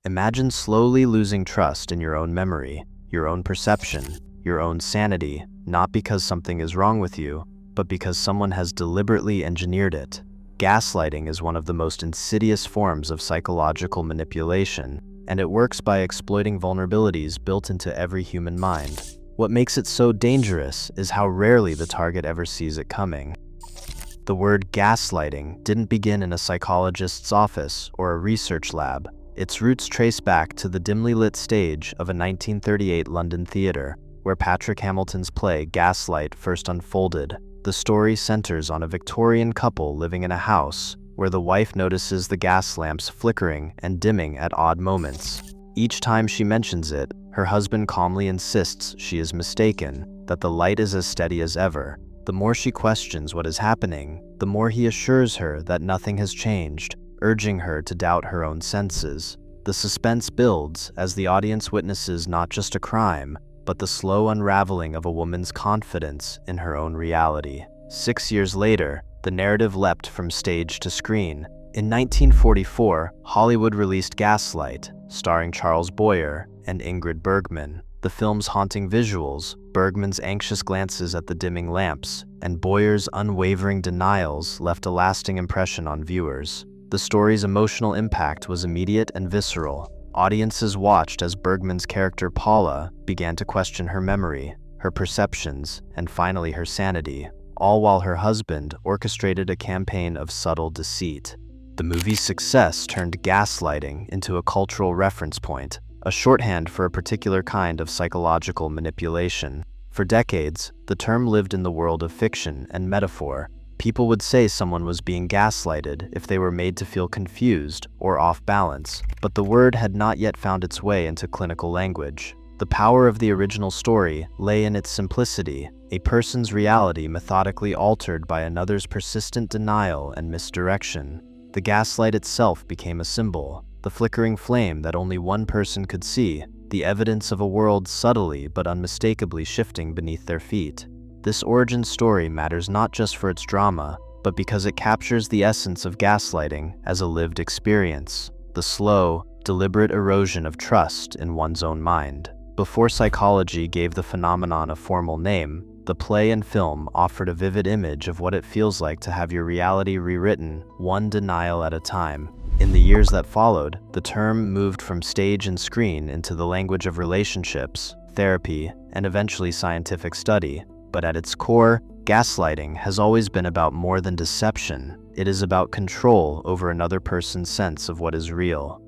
Imagine slowly losing trust in your own memory, your own perception, your own sanity, not because something is wrong with you, but because someone has deliberately engineered it. Gaslighting is one of the most insidious forms of psychological manipulation, and it works by exploiting vulnerabilities built into every human mind. What makes it so dangerous is how rarely the target ever sees it coming. The word gaslighting didn't begin in a psychologist's office or a research lab. Its roots trace back to the dimly lit stage of a 1938 London theater, where Patrick Hamilton's play Gaslight first unfolded. The story centers on a Victorian couple living in a house where the wife notices the gas lamps flickering and dimming at odd moments. Each time she mentions it, her husband calmly insists she is mistaken, that the light is as steady as ever. The more she questions what is happening, the more he assures her that nothing has changed, urging her to doubt her own senses. The suspense builds as the audience witnesses not just a crime, but the slow unraveling of a woman's confidence in her own reality. 6 years later, the narrative leapt from stage to screen. In 1944, Hollywood released Gaslight, starring Charles Boyer and Ingrid Bergman. The film's haunting visuals, Bergman's anxious glances at the dimming lamps, and Boyer's unwavering denials left a lasting impression on viewers. The story's emotional impact was immediate and visceral. Audiences watched as Bergman's character Paula began to question her memory, her perceptions, and finally her sanity, all while her husband orchestrated a campaign of subtle deceit. The movie's success turned gaslighting into a cultural reference point, a shorthand for a particular kind of psychological manipulation. For decades, the term lived in the world of fiction and metaphor. People would say someone was being gaslighted if they were made to feel confused or off balance, but the word had not yet found its way into clinical language. The power of the original story lay in its simplicity, a person's reality methodically altered by another's persistent denial and misdirection. The gaslight itself became a symbol, the flickering flame that only one person could see, the evidence of a world subtly but unmistakably shifting beneath their feet. This origin story matters not just for its drama, but because it captures the essence of gaslighting as a lived experience, the slow, deliberate erosion of trust in one's own mind. Before psychology gave the phenomenon a formal name, the play and film offered a vivid image of what it feels like to have your reality rewritten, one denial at a time. In the years that followed, the term moved from stage and screen into the language of relationships, therapy, and eventually scientific study. But at its core, gaslighting has always been about more than deception. It is about control over another person's sense of what is real.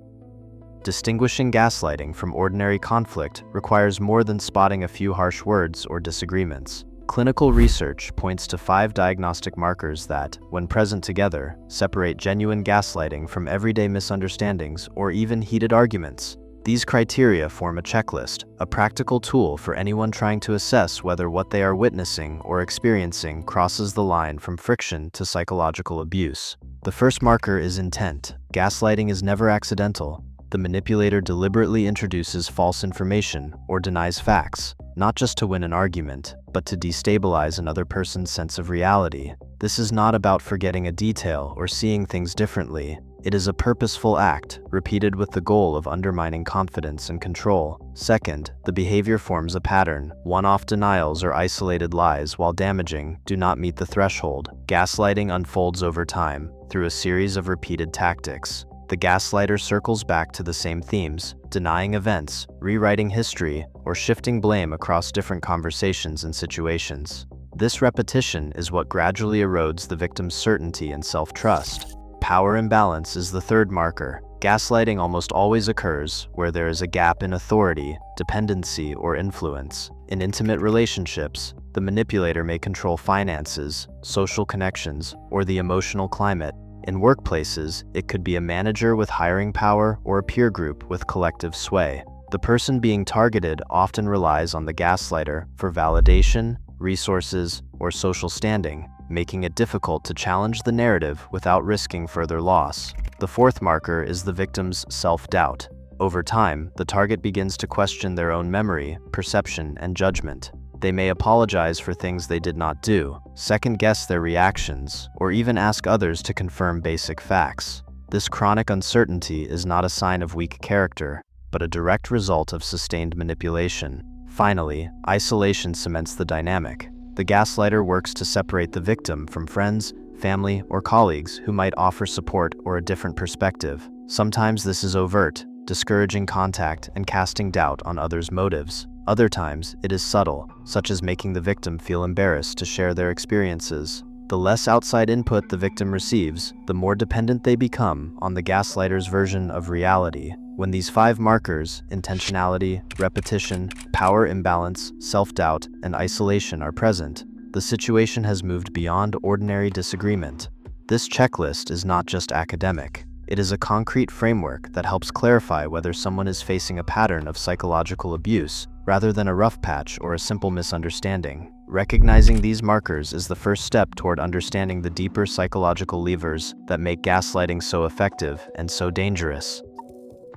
Distinguishing gaslighting from ordinary conflict requires more than spotting a few harsh words or disagreements. Clinical research points to 5 diagnostic markers that, when present together, separate genuine gaslighting from everyday misunderstandings or even heated arguments. These criteria form a checklist, a practical tool for anyone trying to assess whether what they are witnessing or experiencing crosses the line from friction to psychological abuse. The first marker is intent. Gaslighting is never accidental. The manipulator deliberately introduces false information or denies facts, not just to win an argument, but to destabilize another person's sense of reality. This is not about forgetting a detail or seeing things differently. It is a purposeful act, repeated with the goal of undermining confidence and control. Second, the behavior forms a pattern. One-off denials or isolated lies, while damaging, do not meet the threshold. Gaslighting unfolds over time, through a series of repeated tactics. The gaslighter circles back to the same themes, denying events, rewriting history, or shifting blame across different conversations and situations. This repetition is what gradually erodes the victim's certainty and self-trust. Power imbalance is the third marker. Gaslighting almost always occurs where there is a gap in authority, dependency, or influence. In intimate relationships, the manipulator may control finances, social connections, or the emotional climate. In workplaces, it could be a manager with hiring power or a peer group with collective sway. The person being targeted often relies on the gaslighter for validation, resources, or social standing, making it difficult to challenge the narrative without risking further loss. The fourth marker is the victim's self-doubt. Over time, the target begins to question their own memory, perception, and judgment. They may apologize for things they did not do, second-guess their reactions, or even ask others to confirm basic facts. This chronic uncertainty is not a sign of weak character, but a direct result of sustained manipulation. Finally, isolation cements the dynamic. The gaslighter works to separate the victim from friends, family, or colleagues who might offer support or a different perspective. Sometimes this is overt, discouraging contact and casting doubt on others' motives. Other times, it is subtle, such as making the victim feel embarrassed to share their experiences. The less outside input the victim receives, the more dependent they become on the gaslighter's version of reality. When these 5 markers, intentionality, repetition, power imbalance, self-doubt, and isolation are present, the situation has moved beyond ordinary disagreement. This checklist is not just academic. It is a concrete framework that helps clarify whether someone is facing a pattern of psychological abuse rather than a rough patch or a simple misunderstanding. Recognizing these markers is the first step toward understanding the deeper psychological levers that make gaslighting so effective and so dangerous.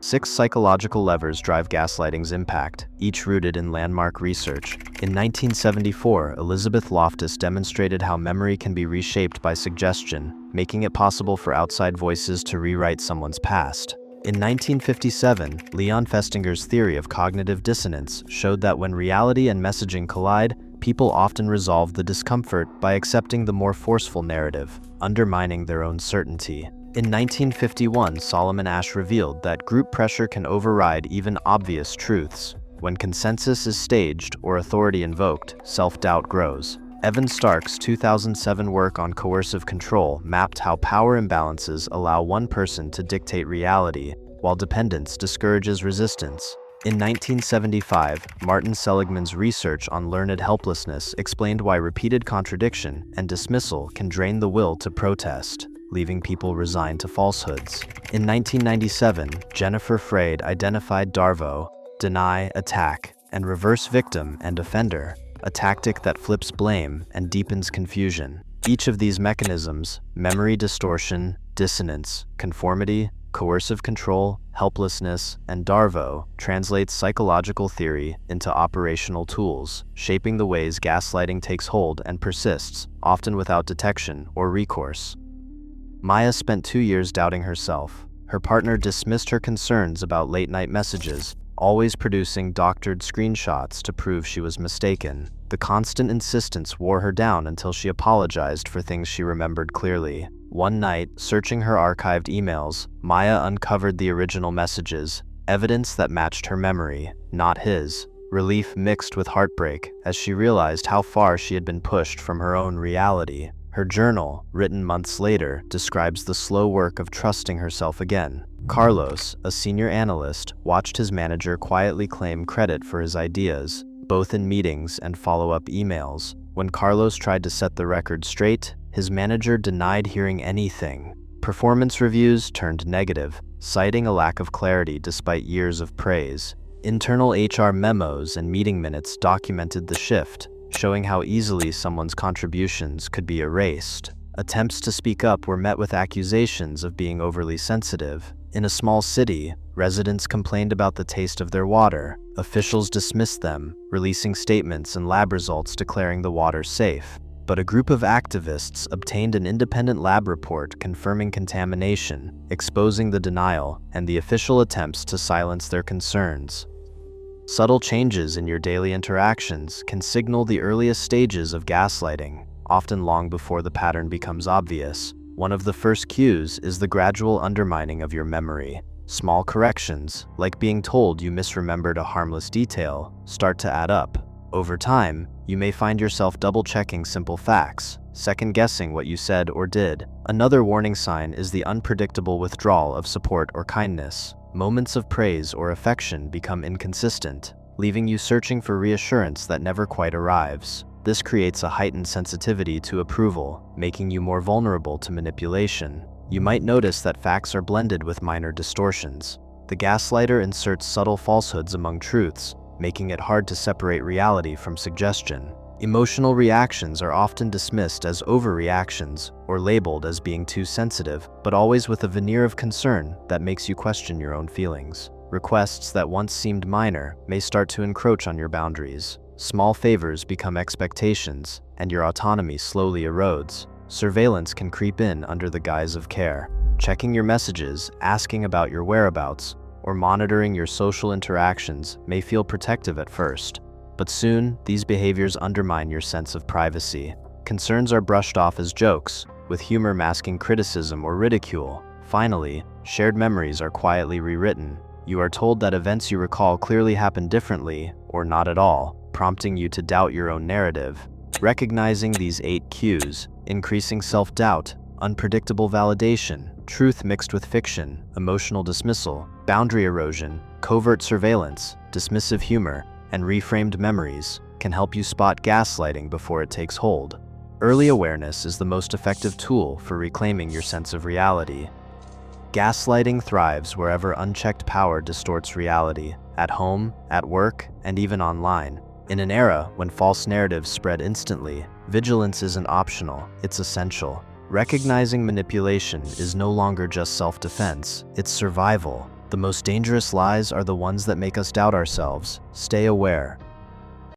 6 psychological levers drive gaslighting's impact, each rooted in landmark research. In 1974, Elizabeth Loftus demonstrated how memory can be reshaped by suggestion, making it possible for outside voices to rewrite someone's past. In 1957, Leon Festinger's theory of cognitive dissonance showed that when reality and messaging collide, people often resolve the discomfort by accepting the more forceful narrative, undermining their own certainty. In 1951, Solomon Asch revealed that group pressure can override even obvious truths. When consensus is staged or authority invoked, self-doubt grows. Evan Stark's 2007 work on coercive control mapped how power imbalances allow one person to dictate reality, while dependence discourages resistance. In 1975, Martin Seligman's research on learned helplessness explained why repeated contradiction and dismissal can drain the will to protest, leaving people resigned to falsehoods. In 1997, Jennifer Freyd identified DARVO, deny, attack, and reverse victim and offender, a tactic that flips blame and deepens confusion. Each of these mechanisms, memory distortion, dissonance, conformity, coercive control, helplessness, and DARVO, translates psychological theory into operational tools, shaping the ways gaslighting takes hold and persists, often without detection or recourse. Maya spent 2 years doubting herself. Her partner dismissed her concerns about late-night messages, always producing doctored screenshots to prove she was mistaken. The constant insistence wore her down until she apologized for things she remembered clearly. One night, searching her archived emails, Maya uncovered the original messages, evidence that matched her memory, not his. Relief mixed with heartbreak as she realized how far she had been pushed from her own reality. Her journal, written months later, describes the slow work of trusting herself again. Carlos, a senior analyst, watched his manager quietly claim credit for his ideas, both in meetings and follow-up emails. When Carlos tried to set the record straight, his manager denied hearing anything. Performance reviews turned negative, citing a lack of clarity despite years of praise. Internal HR memos and meeting minutes documented the shift, showing how easily someone's contributions could be erased. Attempts to speak up were met with accusations of being overly sensitive. In a small city, residents complained about the taste of their water. Officials dismissed them, releasing statements and lab results declaring the water safe. But a group of activists obtained an independent lab report confirming contamination, exposing the denial and the official attempts to silence their concerns. Subtle changes in your daily interactions can signal the earliest stages of gaslighting, often long before the pattern becomes obvious. One of the first cues is the gradual undermining of your memory. Small corrections, like being told you misremembered a harmless detail, start to add up. Over time, you may find yourself double-checking simple facts, second-guessing what you said or did. Another warning sign is the unpredictable withdrawal of support or kindness. Moments of praise or affection become inconsistent, leaving you searching for reassurance that never quite arrives. This creates a heightened sensitivity to approval, making you more vulnerable to manipulation. You might notice that facts are blended with minor distortions. The gaslighter inserts subtle falsehoods among truths, making it hard to separate reality from suggestion. Emotional reactions are often dismissed as overreactions or labeled as being too sensitive, but always with a veneer of concern that makes you question your own feelings. Requests that once seemed minor may start to encroach on your boundaries. Small favors become expectations, and your autonomy slowly erodes. Surveillance can creep in under the guise of care. Checking your messages, asking about your whereabouts, or monitoring your social interactions may feel protective at first, but soon these behaviors undermine your sense of privacy. Concerns are brushed off as jokes, with humor masking criticism or ridicule. Finally, shared memories are quietly rewritten. You are told that events you recall clearly happened differently, or not at all, prompting you to doubt your own narrative. Recognizing these 8 cues, increasing self-doubt, unpredictable validation, truth mixed with fiction, emotional dismissal, boundary erosion, covert surveillance, dismissive humor, and reframed memories, can help you spot gaslighting before it takes hold. Early awareness is the most effective tool for reclaiming your sense of reality. Gaslighting thrives wherever unchecked power distorts reality, at home, at work, and even online. In an era when false narratives spread instantly, vigilance isn't optional, it's essential. Recognizing manipulation is no longer just self-defense, it's survival. The most dangerous lies are the ones that make us doubt ourselves. Stay aware.